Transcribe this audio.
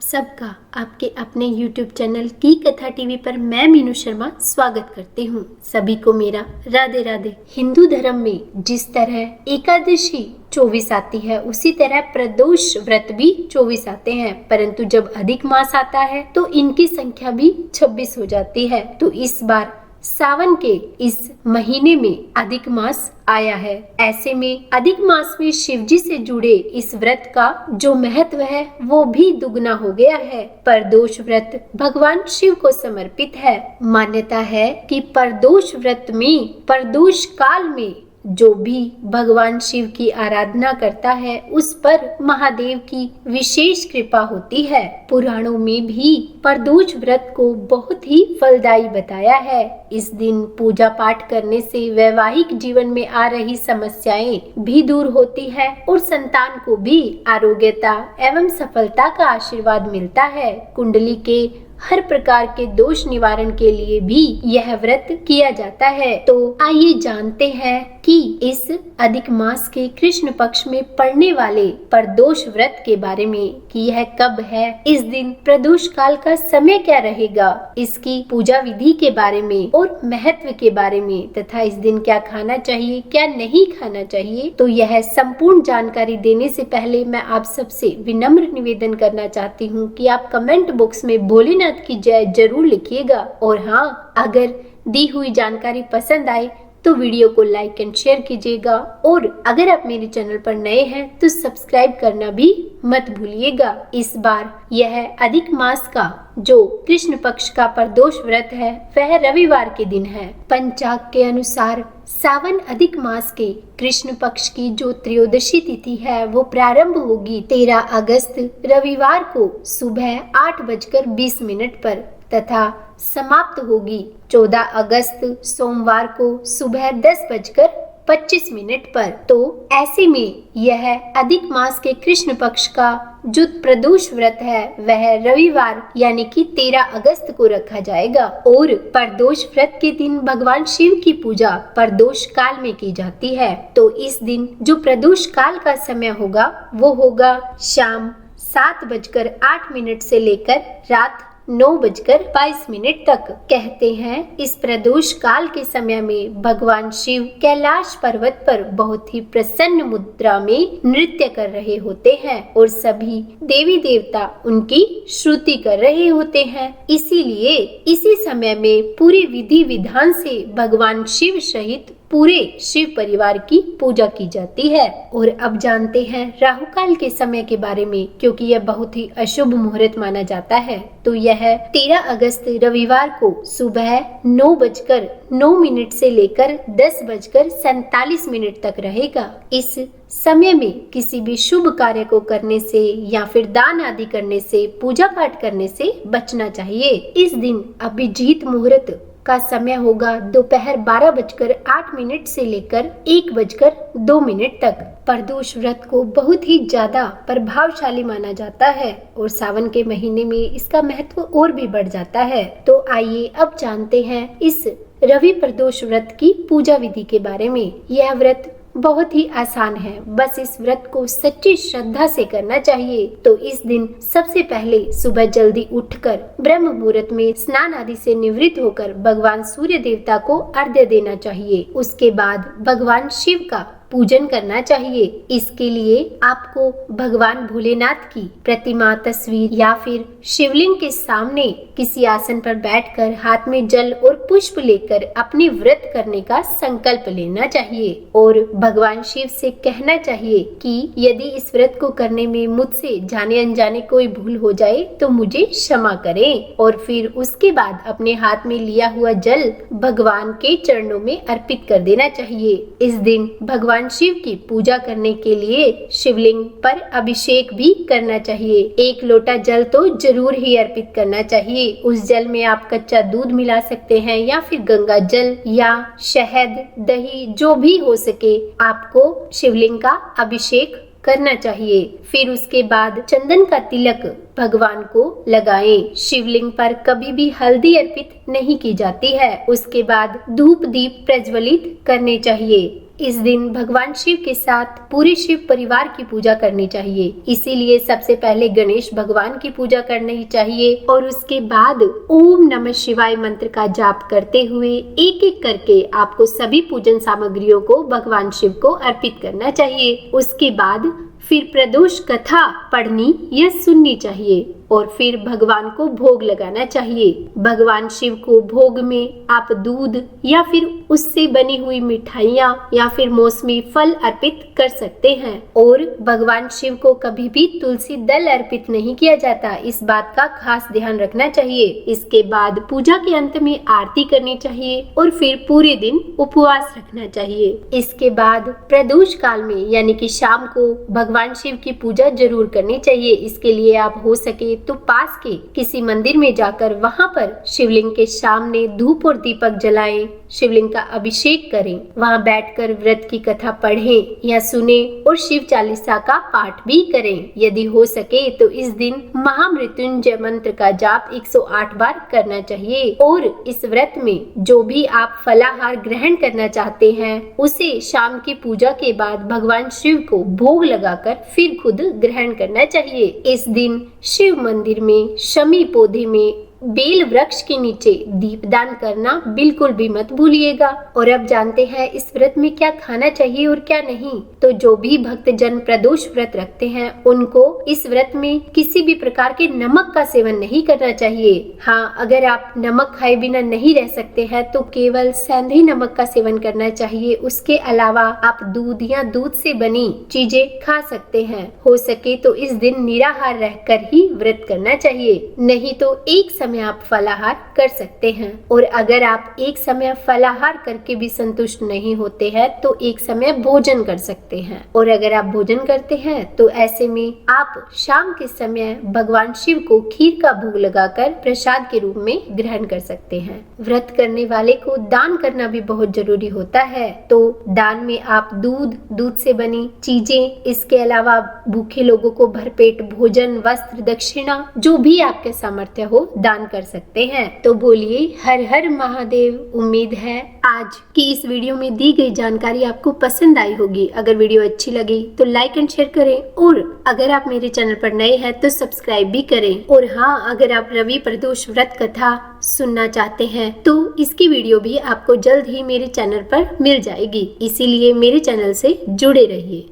सबका आपके अपने YouTube चैनल की कथा टीवी पर मैं मीनू शर्मा स्वागत करती हूँ। सभी को मेरा राधे राधे। हिंदू धर्म में जिस तरह एकादशी 24 आती है उसी तरह प्रदोष व्रत भी 24 आते हैं, परंतु जब अधिक मास आता है तो इनकी संख्या भी 26 हो जाती है। तो इस बार सावन के इस महीने में अधिक मास आया है। ऐसे में अधिक मास में शिव जी से जुड़े इस व्रत का जो महत्व है वो भी दुगना हो गया है। प्रदोष व्रत भगवान शिव को समर्पित है। मान्यता है कि प्रदोष व्रत में प्रदोष काल में जो भी भगवान शिव की आराधना करता है उस पर महादेव की विशेष कृपा होती है। पुराणों में भी प्रदोष व्रत को बहुत ही फलदायी बताया है। इस दिन पूजा पाठ करने से वैवाहिक जीवन में आ रही समस्याएं भी दूर होती है और संतान को भी आरोग्यता एवं सफलता का आशीर्वाद मिलता है। कुंडली के हर प्रकार के दोष निवारण के लिए भी यह व्रत किया जाता है। तो आइए जानते हैं कि इस अधिक मास के कृष्ण पक्ष में पड़ने वाले प्रदोष व्रत के बारे में कि यह कब है, इस दिन प्रदोष काल का समय क्या रहेगा, इसकी पूजा विधि के बारे में और महत्व के बारे में तथा इस दिन क्या खाना चाहिए क्या नहीं खाना चाहिए। तो यह संपूर्ण जानकारी देने से पहले मैं आप सबसे विनम्र निवेदन करना चाहती हूँ कि आप कमेंट बॉक्स में भोलेनाथ की जय जरूर लिखिएगा। और हाँ, अगर दी हुई जानकारी पसंद आए तो वीडियो को लाइक एंड शेयर कीजिएगा और अगर आप मेरे चैनल पर नए हैं तो सब्सक्राइब करना भी मत भूलिएगा। इस बार यह अधिक मास का जो कृष्ण पक्ष का प्रदोष व्रत है वह रविवार के दिन है। पंचांग के अनुसार सावन अधिक मास के कृष्ण पक्ष की जो त्रयोदशी तिथि है वो प्रारंभ होगी 13 अगस्त रविवार को सुबह 8:20 पर तथा समाप्त होगी 14 अगस्त सोमवार को सुबह 10:25 पर। तो ऐसे में यह अधिक मास के कृष्ण पक्ष का जो प्रदोष व्रत है वह रविवार यानी कि 13 अगस्त को रखा जाएगा और प्रदोष व्रत के दिन भगवान शिव की पूजा प्रदोष काल में की जाती है। तो इस दिन जो प्रदोष काल का समय होगा वो होगा शाम 7:08 से लेकर रात 9:22 तक। कहते हैं इस प्रदोष काल के समय में भगवान शिव कैलाश पर्वत पर बहुत ही प्रसन्न मुद्रा में नृत्य कर रहे होते हैं और सभी देवी देवता उनकी स्तुति कर रहे होते हैं। इसीलिए इसी समय में पूरी विधि विधान से भगवान शिव सहित पूरे शिव परिवार की पूजा की जाती है। और अब जानते हैं राहु काल के समय के बारे में, क्योंकि यह बहुत ही अशुभ मुहूर्त माना जाता है। तो यह 13 अगस्त रविवार को सुबह 9:09 से लेकर 10:47 तक रहेगा। इस समय में किसी भी शुभ कार्य को करने से या फिर दान आदि करने से, पूजा पाठ करने से बचना चाहिए। इस दिन अभिजीत मुहूर्त का समय होगा दोपहर 12:08 से लेकर 1:02 तक। प्रदोष व्रत को बहुत ही ज्यादा प्रभावशाली माना जाता है और सावन के महीने में इसका महत्व और भी बढ़ जाता है। तो आइए अब जानते हैं इस रवि प्रदोष व्रत की पूजा विधि के बारे में। यह व्रत बहुत ही आसान है, बस इस व्रत को सच्ची श्रद्धा से करना चाहिए। तो इस दिन सबसे पहले सुबह जल्दी उठकर ब्रह्म मुहूर्त में स्नान आदि से निवृत्त होकर भगवान सूर्य देवता को अर्घ्य देना चाहिए। उसके बाद भगवान शिव का पूजन करना चाहिए। इसके लिए आपको भगवान भोलेनाथ की प्रतिमा, तस्वीर या फिर शिवलिंग के सामने किसी आसन पर बैठकर हाथ में जल और पुष्प लेकर अपने व्रत करने का संकल्प लेना चाहिए और भगवान शिव से कहना चाहिए कि यदि इस व्रत को करने में मुझसे जाने अनजाने कोई भूल हो जाए तो मुझे क्षमा करें। और फिर उसके बाद अपने हाथ में लिया हुआ जल भगवान के चरणों में अर्पित कर देना चाहिए। इस दिन भगवान शिव की पूजा करने के लिए शिवलिंग पर अभिषेक भी करना चाहिए। 1 लोटा जल तो जरूर ही अर्पित करना चाहिए। उस जल में आप कच्चा दूध मिला सकते हैं या फिर गंगा जल या शहद, दही, जो भी हो सके आपको शिवलिंग का अभिषेक करना चाहिए। फिर उसके बाद चंदन का तिलक भगवान को लगाएं। शिवलिंग पर कभी भी हल्दी अर्पित नहीं की जाती है। उसके बाद धूप दीप प्रज्वलित करने चाहिए। इस दिन भगवान शिव के साथ पूरे शिव परिवार की पूजा करनी चाहिए। इसीलिए सबसे पहले गणेश भगवान की पूजा करनी चाहिए और उसके बाद ओम नमः शिवाय मंत्र का जाप करते हुए एक एक करके आपको सभी पूजन सामग्रियों को भगवान शिव को अर्पित करना चाहिए। उसके बाद फिर प्रदोष कथा पढ़नी या सुननी चाहिए और फिर भगवान को भोग लगाना चाहिए। भगवान शिव को भोग में आप दूध या फिर उससे बनी हुई मिठाइयाँ या फिर मौसमी फल अर्पित कर सकते हैं। और भगवान शिव को कभी भी तुलसी दल अर्पित नहीं किया जाता, इस बात का खास ध्यान रखना चाहिए। इसके बाद पूजा के अंत में आरती करनी चाहिए और फिर पूरे दिन उपवास रखना चाहिए। इसके बाद प्रदोष काल में यानी कि शाम को भगवान शिव की पूजा जरूर करनी चाहिए। इसके लिए आप हो सके तो पास के किसी मंदिर में जाकर वहां पर शिवलिंग के सामने धूप और दीपक जलाएं, शिवलिंग का अभिषेक करें, वहां बैठकर व्रत की कथा पढ़ें या सुने और शिव चालीसा का पाठ भी करें। यदि हो सके तो इस दिन महामृत्युंजय मंत्र का जाप 108 बार करना चाहिए। और इस व्रत में जो भी आप फलाहार ग्रहण करना चाहते हैं उसे शाम की पूजा के बाद भगवान शिव को भोग लगाकर फिर खुद ग्रहण करना चाहिए। इस दिन शिव मंदिर में शमी पौधे में बेल वृक्ष के नीचे दीपदान करना बिल्कुल भी मत भूलिएगा। और अब जानते हैं इस व्रत में क्या खाना चाहिए और क्या नहीं। तो जो भी भक्तजन प्रदोष व्रत रखते हैं उनको इस व्रत में किसी भी प्रकार के नमक का सेवन नहीं करना चाहिए। हाँ, अगर आप नमक खाए बिना नहीं रह सकते हैं तो केवल सेंधे नमक का सेवन करना चाहिए। उसके अलावा आप दूध या दूध से बनी चीजें खा सकते हैं। हो सके तो इस दिन निराहार रहकर ही व्रत करना चाहिए, नहीं तो एक समय आप फलाहार कर सकते हैं। और अगर आप एक समय फलाहार करके भी संतुष्ट नहीं होते हैं तो एक समय भोजन कर सकते हैं। और अगर आप भोजन करते हैं तो ऐसे में आप शाम के समय भगवान शिव को खीर का भोग लगाकर प्रसाद के रूप में ग्रहण कर सकते हैं। व्रत करने वाले को दान करना भी बहुत जरूरी होता है। तो दान में आप दूध से बनी चीजें, इसके अलावा भूखे लोगों को भरपेट भोजन, वस्त्र, दक्षिणा जो भी आपके सामर्थ्य हो दान कर सकते हैं। तो बोलिए हर हर महादेव। उम्मीद है आज की इस वीडियो में दी गई जानकारी आपको पसंद आई होगी। अगर वीडियो अच्छी लगी तो लाइक एंड शेयर करें और अगर आप मेरे चैनल पर नए हैं तो सब्सक्राइब भी करें। और हाँ, अगर आप रवि प्रदोष व्रत कथा सुनना चाहते हैं तो इसकी वीडियो भी आपको जल्द ही मेरे चैनल पर मिल जाएगी। इसीलिए मेरे चैनल से जुड़े रहिए।